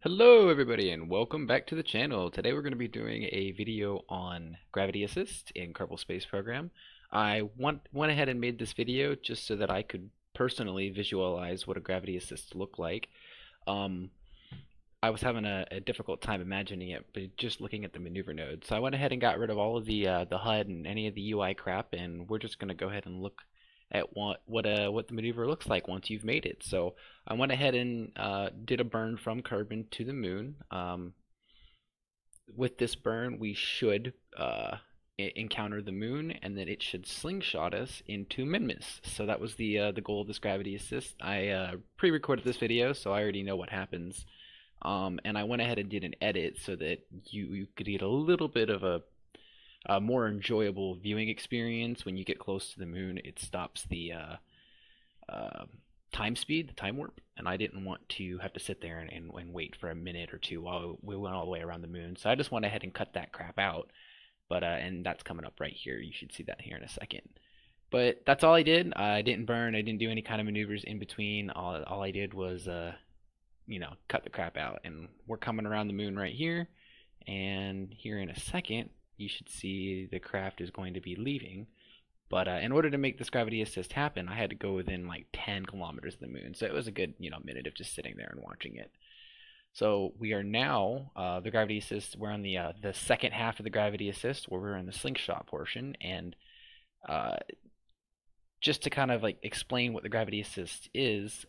Hello everybody and welcome back to the channel. Today we're going to be doing a video on gravity assist in Kerbal Space Program. I went ahead and made this video just so that I could personally visualize what a gravity assist looked like. Um, I was having a difficult time imagining it, but just looking at the maneuver node. So I went ahead and got rid of all of the HUD and any of the UI crap, and we're just going to go ahead and look at what the maneuver looks like once you've made it. So I went ahead and did a burn from Kerbin to the moon. With this burn, we should encounter the moon, and then it should slingshot us into Minmus. So that was the goal of this gravity assist. I pre-recorded this video, so I already know what happens. And I went ahead and did an edit so that you could get a little bit of a more enjoyable viewing experience. When you get close to the moon, it stops the uh, time speed, the time warp, and I didn't want to have to sit there and wait for a minute or two while we went all the way around the moon. So I just went ahead and cut that crap out. But and that's coming up right here. You should see that here in a second. But that's all I did. I didn't burn. I didn't do any kind of maneuvers in between. All I did was cut the crap out. And we're coming around the moon right here. And here in a second, you should see the craft is going to be leaving. But in order to make this gravity assist happen, I had to go within like 10 kilometers of the moon. So it was a good, minute of just sitting there and watching it. So we are now the gravity assist. We're on the second half of the gravity assist, where we're in the slingshot portion. And uh, just to kind of like explain what the gravity assist is,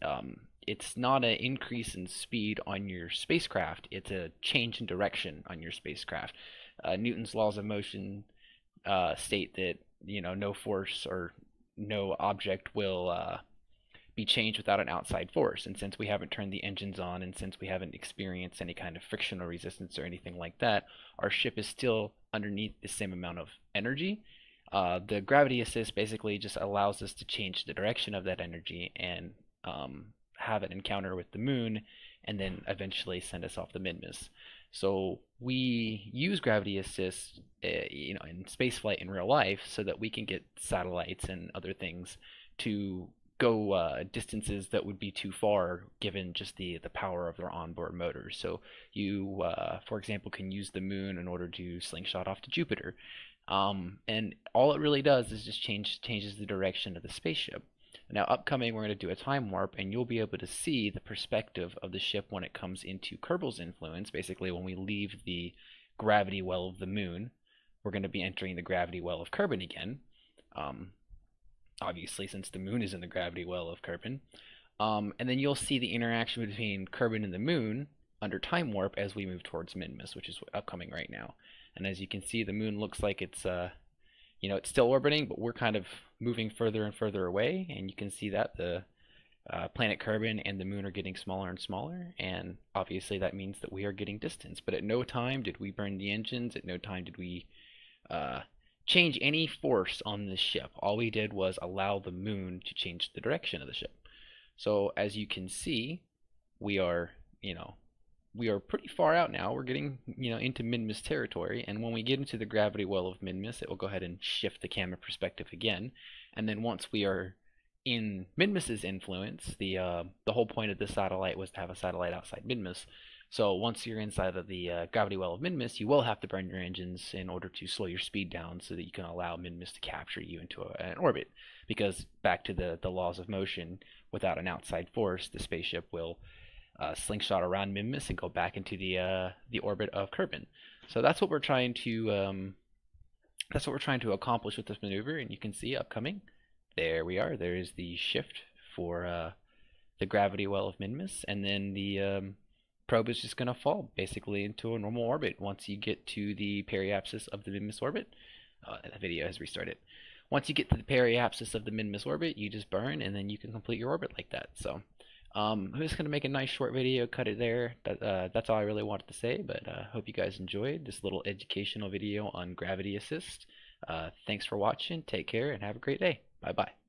it's not an increase in speed on your spacecraft. It's a change in direction on your spacecraft. Newton's laws of motion state that no force or no object will be changed without an outside force. And since we haven't turned the engines on, and since we haven't experienced any kind of frictional resistance or anything like that, our ship is still underneath the same amount of energy. The gravity assist basically just allows us to change the direction of that energy and have an encounter with the moon, and then eventually send us off the Minmus. So we use gravity assist, in spaceflight in real life, so that we can get satellites and other things to go distances that would be too far given just the power of their onboard motors. So you, for example, can use the moon in order to slingshot off to Jupiter. And all it really does is just changes the direction of the spaceship. Now, upcoming, we're going to do a time warp, and you'll be able to see the perspective of the ship when it comes into Kerbal's influence. Basically, when we leave the gravity well of the moon, we're going to be entering the gravity well of Kerbin again. Obviously, since the moon is in the gravity well of Kerbin. And then you'll see the interaction between Kerbin and the moon under time warp as we move towards Minmus, which is upcoming right now. And as you can see, the moon looks like it's it's still orbiting, but we're kind of moving further and further away, and you can see that the planet Kerbin and the moon are getting smaller and smaller, and obviously that means that we are getting distance. But at no time did we burn the engines, at no time did we change any force on this ship. All we did was allow the moon to change the direction of the ship. So as you can see, we are, we are pretty far out now. We're getting, into Minmus territory, and when we get into the gravity well of Minmus, it will go ahead and shift the camera perspective again. And then once we are in Minmus's influence, the whole point of this satellite was to have a satellite outside Minmus. So once you're inside of the gravity well of Minmus, you will have to burn your engines in order to slow your speed down so that you can allow Minmus to capture you into an orbit. Because back to the laws of motion, without an outside force, the spaceship will slingshot around Minmus and go back into the orbit of Kerbin. So that's what we're trying to accomplish with this maneuver. And you can see upcoming, there we are. There is the shift for the gravity well of Minmus, and then the probe is just going to fall basically into a normal orbit once you get to the periapsis of the Minmus orbit. The video has restarted. Once you get to the periapsis of the Minmus orbit, you just burn, and then you can complete your orbit like that. So I'm just going to make a nice short video, cut it there. That's all I really wanted to say, but hope you guys enjoyed this little educational video on gravity assist. Thanks for watching, take care, and have a great day. Bye-bye.